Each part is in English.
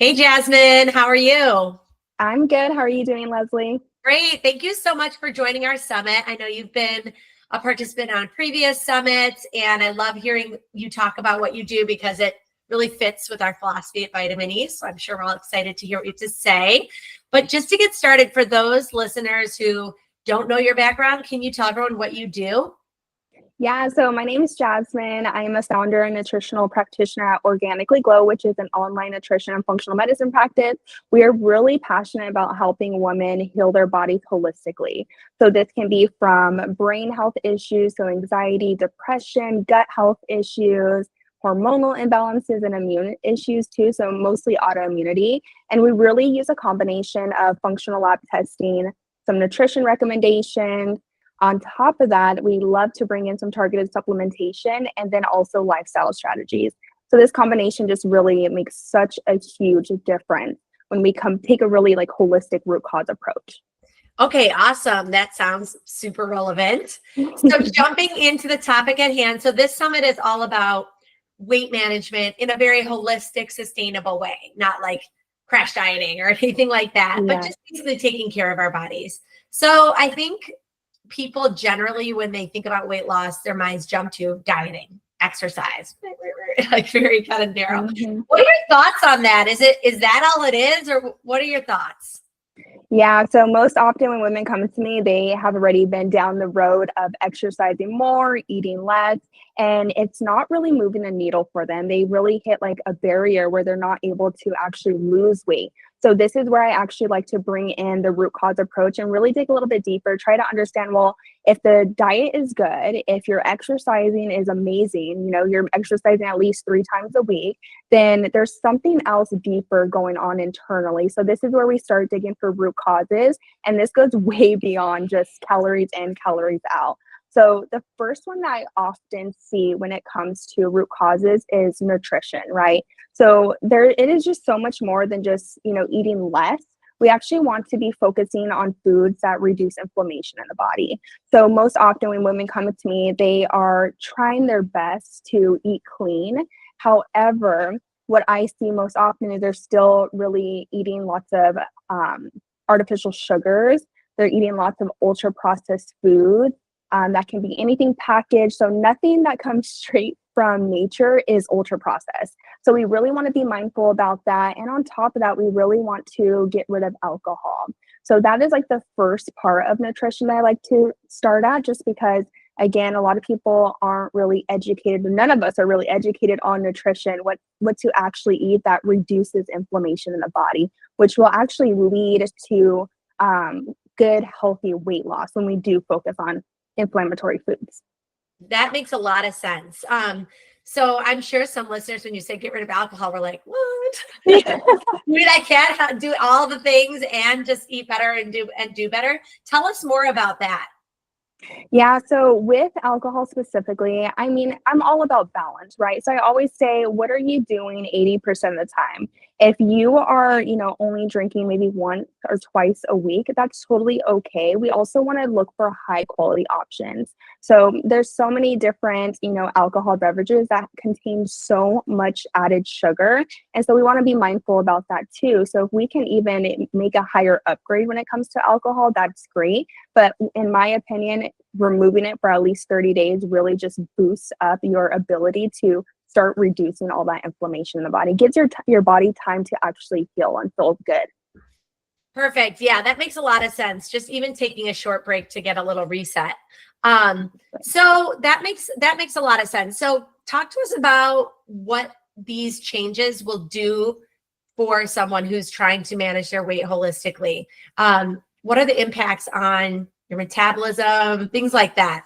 Hey, Jasmine, how are you? I'm good. How are you doing, Leslie? Great. Thank you so much for joining our summit. I know you've been a participant on previous summits, and I love hearing you talk about what you do because it really fits with our philosophy at Vitamin E. So I'm sure we're all excited to hear what you have to say. But just to get started, for those listeners who don't know your background, can you tell everyone what you do? Yeah, so my name is Jasmine. I am a founder and nutritional practitioner at Organically Glow, which is an online nutrition and functional medicine practice. We are really passionate about helping women heal their bodies holistically. So this can be from brain health issues, so anxiety, depression, gut health issues, hormonal imbalances, and immune issues too, so mostly autoimmunity. And we really use a combination of functional lab testing, some nutrition recommendations. On top of that, we love to bring in some targeted supplementation and then also lifestyle strategies. So this combination just really makes such a huge difference when we take a really holistic root cause approach. Okay, awesome. That sounds super relevant. So jumping into the topic at hand. So this summit is all about weight management in a very holistic, sustainable way, not like crash dieting or anything like that, but Yeah. just basically taking care of our bodies. So I think people generally, when they think about weight loss, their minds jump to dieting, exercise, like very kind of narrow. Mhm. What are your thoughts on that? Is that all it is, or what are your thoughts? Yeah, so most often when women come to me, they have already been down the road of exercising more, eating less, and it's not really moving the needle for them. They really hit like a barrier where they're not able to actually lose weight. So this is where I actually like to bring in the root cause approach and really dig a little bit deeper, try to understand, well, if the diet is good, if your exercising is amazing, you're exercising at least 3 times a week, then there's something else deeper going on internally. So this is where we start digging for root causes, and this goes way beyond just calories in, calories out. So the first one that I often see when it comes to root causes is nutrition, right? So it is just so much more than just, eating less. We actually want to be focusing on foods that reduce inflammation in the body. So most often when women come to me, they are trying their best to eat clean. However, what I see most often is they're still really eating lots of artificial sugars. They're eating lots of ultra processed foods. That can be anything packaged. So nothing that comes straight from nature is ultra processed. So we really want to be mindful about that. And on top of that, we really want to get rid of alcohol. So that is like the first part of nutrition that I like to start at, just because again, a lot of people aren't really educated. None of us are really educated on nutrition, what to actually eat that reduces inflammation in the body, which will actually lead to good, healthy weight loss when we do focus on inflammatory foods. That makes a lot of sense. So I'm sure some listeners, when you say get rid of alcohol, were like, what? I can't do all the things and just eat better and do better. Tell us more about that. Yeah, so with alcohol specifically, I mean, I'm all about balance, right? So I always say, what are you doing 80% of the time? If you are, only drinking maybe once or twice a week, that's totally okay. We also want to look for high quality options. So there's so many different, alcohol beverages that contain so much added sugar. And so we want to be mindful about that too. So if we can even make a higher upgrade when it comes to alcohol, that's great. But in my opinion, removing it for at least 30 days really just boosts up your ability to start reducing all that inflammation in the body. It gives your body time to actually heal and feel good. Perfect. Yeah, that makes a lot of sense. Just even taking a short break to get a little reset. So that makes a lot of sense. So talk to us about what these changes will do for someone who's trying to manage their weight holistically. What are the impacts on your metabolism, things like that?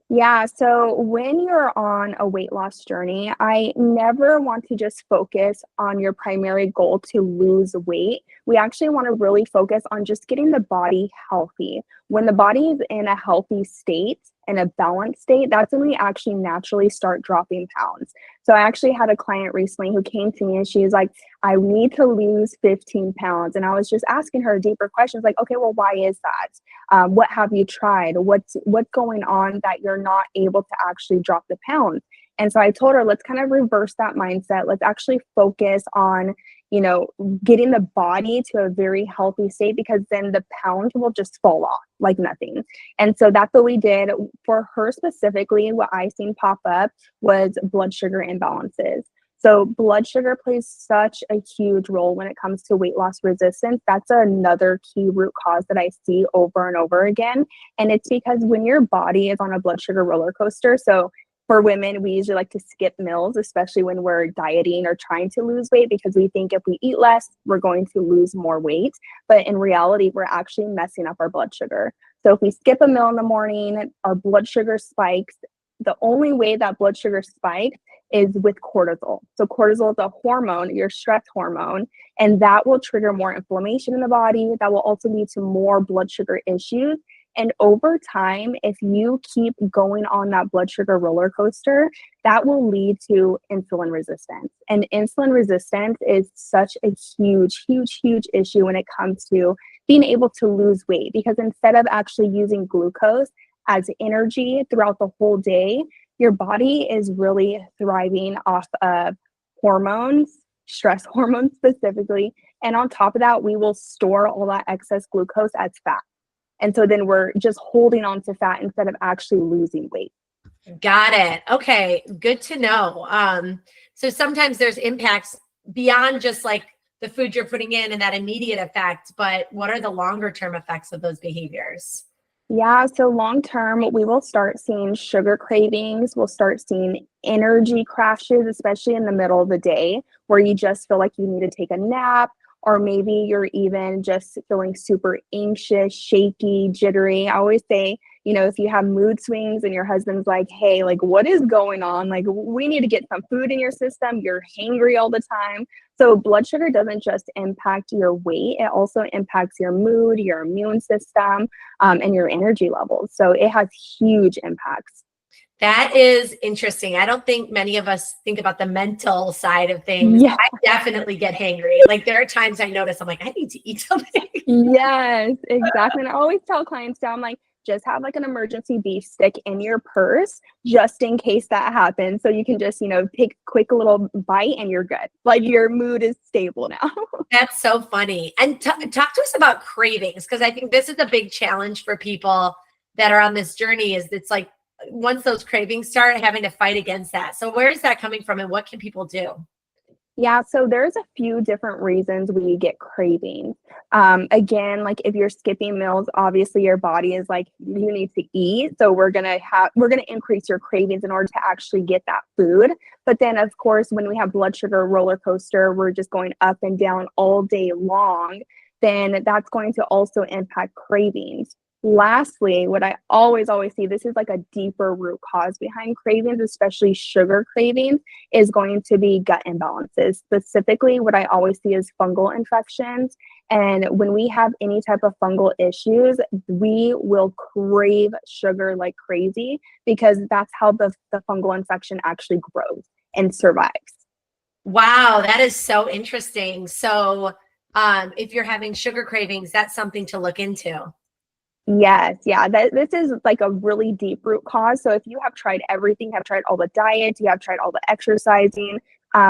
Yeah, so when you're on a weight loss journey, I never want to just focus on your primary goal to lose weight. We actually want to really focus on just getting the body healthy. When the body is in a healthy state and a balanced state, that's when we actually naturally start dropping pounds. So I actually had a client recently who came to me and she's like, I need to lose 15 pounds. And I was just asking her deeper questions like, okay, well, why is that? What have you tried? What's going on that you're not able to actually drop the pounds? And so I told her, let's kind of reverse that mindset. Let's actually focus on, getting the body to a very healthy state, because then the pounds will just fall off like nothing. And so that's what we did. For her specifically, what I seen pop up was blood sugar imbalances. So blood sugar plays such a huge role when it comes to weight loss resistance. That's another key root cause that I see over and over again. And it's because when your body is on a blood sugar roller coaster, so for women, we usually like to skip meals, especially when we're dieting or trying to lose weight, because we think if we eat less, we're going to lose more weight. But in reality, we're actually messing up our blood sugar. So if we skip a meal in the morning, our blood sugar spikes. The only way that blood sugar spikes is with cortisol. So cortisol is a hormone, your stress hormone, and that will trigger more inflammation in the body. That will also lead to more blood sugar issues. And over time, if you keep going on that blood sugar roller coaster, that will lead to insulin resistance. And insulin resistance is such a huge, huge, huge issue when it comes to being able to lose weight, because instead of actually using glucose as energy throughout the whole day, your body is really thriving off of hormones, stress hormones specifically. And on top of that, we will store all that excess glucose as fat. And so then we're just holding on to fat instead of actually losing weight. Got it. Okay. Good to know. So sometimes there's impacts beyond just like the food you're putting in and that immediate effect, but what are the longer term effects of those behaviors? Yeah, so long term, we will start seeing sugar cravings. We'll start seeing energy crashes, especially in the middle of the day, where you just feel like you need to take a nap, or maybe you're even just feeling super anxious, shaky, jittery. I always say, if you have mood swings and your husband's like, hey, like, what is going on? Like, we need to get some food in your system. You're hangry all the time. So blood sugar doesn't just impact your weight, it also impacts your mood, your immune system, and your energy levels. So it has huge impacts. That is interesting. I don't think many of us think about the mental side of things. Yeah. I definitely get hangry. Like there are times I notice I'm like, I need to eat something. Yes, exactly. And I always tell clients I'm like, just have like an emergency beef stick in your purse just in case that happens. So you can just, take a quick little bite and you're good. Like your mood is stable now. That's so funny. And talk to us about cravings, because I think this is a big challenge for people that are on this journey. Is it's like once those cravings start, having to fight against that. So where is that coming from and what can people do? Yeah, so there's a few different reasons we get cravings. Again, like if you're skipping meals, obviously your body is like, you need to eat. So we're gonna increase your cravings in order to actually get that food. But then of course, when we have blood sugar roller coaster, we're just going up and down all day long, then that's going to also impact cravings. Lastly, what I always see, this is like a deeper root cause behind cravings, especially sugar cravings, is going to be gut imbalances. Specifically, what I always see is fungal infections. And when we have any type of fungal issues, we will crave sugar like crazy, because that's how the fungal infection actually grows and survives. Wow, that is so interesting. So if you're having sugar cravings, that's something to look into. Yes, yeah, this is like a really deep root cause. So if you have tried everything, have tried all the diets, you have tried all the exercising,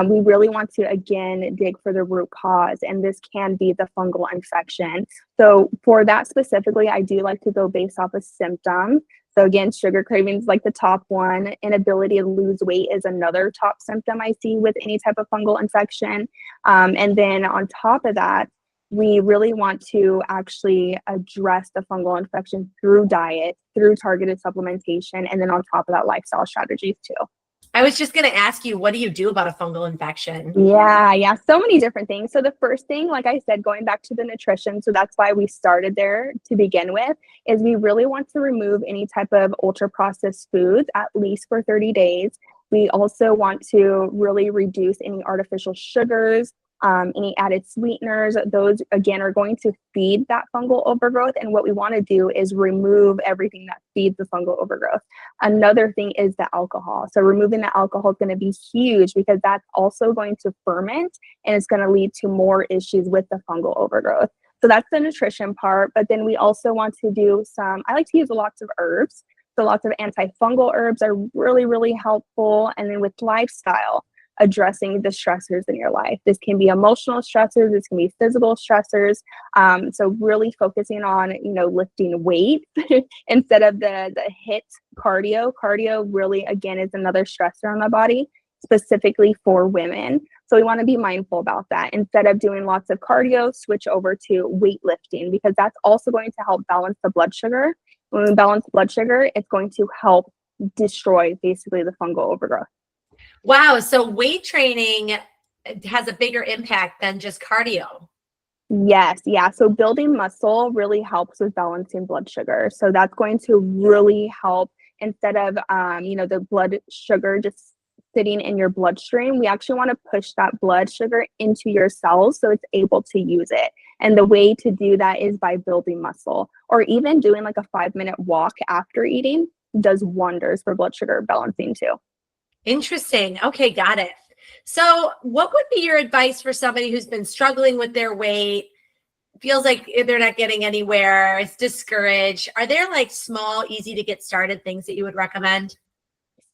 we really want to, again, dig for the root cause, and this can be the fungal infection. So for that specifically, I do like to go based off of symptoms. So again, sugar cravings like the top one. Inability to lose weight is another top symptom I see with any type of fungal infection. And then on top of that, we really want to actually address the fungal infection through diet, through targeted supplementation, and then on top of that, lifestyle strategies too. I was just going to ask you, what do you do about a fungal infection? Yeah, so many different things. So the first thing, like I said, going back to the nutrition, so that's why we started there to begin with, is we really want to remove any type of ultra processed foods, at least for 30 days. We also want to really reduce any artificial sugars, any added sweeteners. Those, again, are going to feed that fungal overgrowth. And what we want to do is remove everything that feeds the fungal overgrowth. Another thing is the alcohol. So removing the alcohol is going to be huge, because that's also going to ferment and it's going to lead to more issues with the fungal overgrowth. So that's the nutrition part. But then we also want to do I like to use lots of herbs. So lots of antifungal herbs are really, really helpful. And then with lifestyle, addressing the stressors in your life. This can be emotional stressors, this can be physical stressors. So really focusing on, lifting weight instead of the HIIT cardio. Cardio really, again, is another stressor on the body, specifically for women. So we want to be mindful about that. Instead of doing lots of cardio, switch over to weightlifting, because that's also going to help balance the blood sugar. When we balance blood sugar, it's going to help destroy basically the fungal overgrowth. Wow. So weight training has a bigger impact than just cardio. Yes. Yeah. So building muscle really helps with balancing blood sugar. So that's going to really help. Instead of, the blood sugar just sitting in your bloodstream, we actually want to push that blood sugar into your cells so it's able to use it. And the way to do that is by building muscle, or even doing like a 5-minute walk after eating does wonders for blood sugar balancing too. Interesting. Okay, got it. So what would be your advice for somebody who's been struggling with their weight, feels like they're not getting anywhere, is discouraged? Are there like small, easy to get started things that you would recommend?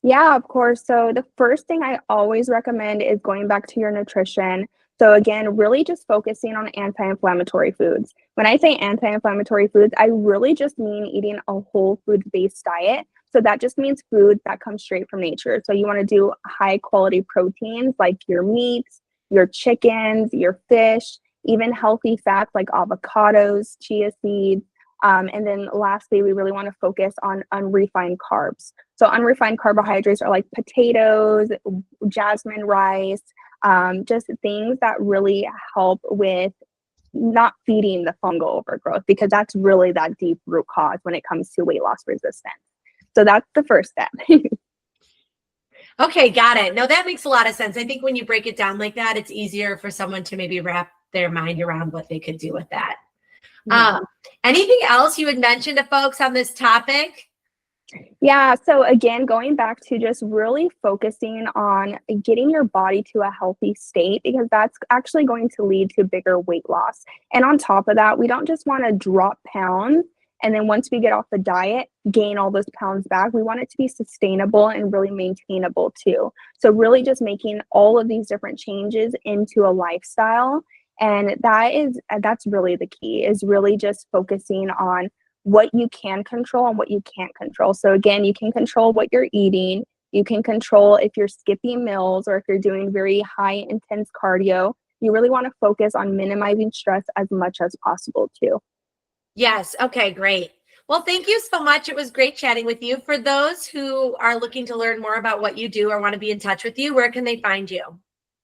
Yeah, of course. So the first thing I always recommend is going back to your nutrition. So again, really just focusing on anti-inflammatory foods. When I say anti-inflammatory foods, I really just mean eating a whole food-based diet. So that just means foods that come straight from nature. So you want to do high quality proteins like your meats, your chickens, your fish, even healthy fats like avocados, chia seeds. And then lastly, we really want to focus on unrefined carbs. So unrefined carbohydrates are like potatoes, jasmine rice, just things that really help with not feeding the fungal overgrowth, because that's really that deep root cause when it comes to weight loss resistance. So that's the first step. Okay, got it. No, that makes a lot of sense. I think when you break it down like that, it's easier for someone to maybe wrap their mind around what they could do with that. Yeah. Anything else you would mention to folks on this topic? Yeah. So again, going back to just really focusing on getting your body to a healthy state, because that's actually going to lead to bigger weight loss. And on top of that, we don't just want to drop pounds and then once we get off the diet, gain all those pounds back. We want it to be sustainable and really maintainable too. So really just making all of these different changes into a lifestyle. And that's really the key, is really just focusing on what you can control and what you can't control. So again, you can control what you're eating. You can control if you're skipping meals or if you're doing very high intense cardio. You really want to focus on minimizing stress as much as possible too. Yes. Okay, great. Well, thank you so much. It was great chatting with you. For those who are looking to learn more about what you do or want to be in touch with you, where can they find you?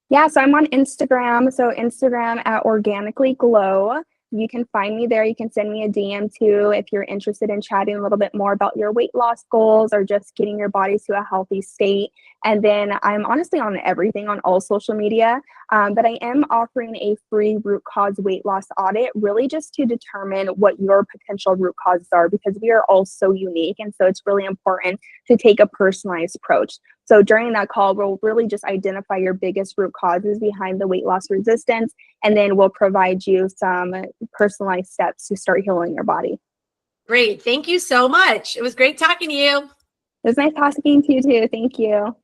Yeah, so I'm on Instagram. So Instagram at Organically Glow. You can find me there. You can send me a DM too if you're interested in chatting a little bit more about your weight loss goals or just getting your body to a healthy state. And then I'm honestly on everything on all social media, but I am offering a free root cause weight loss audit, really just to determine what your potential root causes are, because we are all so unique. And so it's really important to take a personalized approach. So during that call, we'll really just identify your biggest root causes behind the weight loss resistance, and then we'll provide you some personalized steps to start healing your body. Great. Thank you so much. It was great talking to you. It was nice talking to you too. Thank you.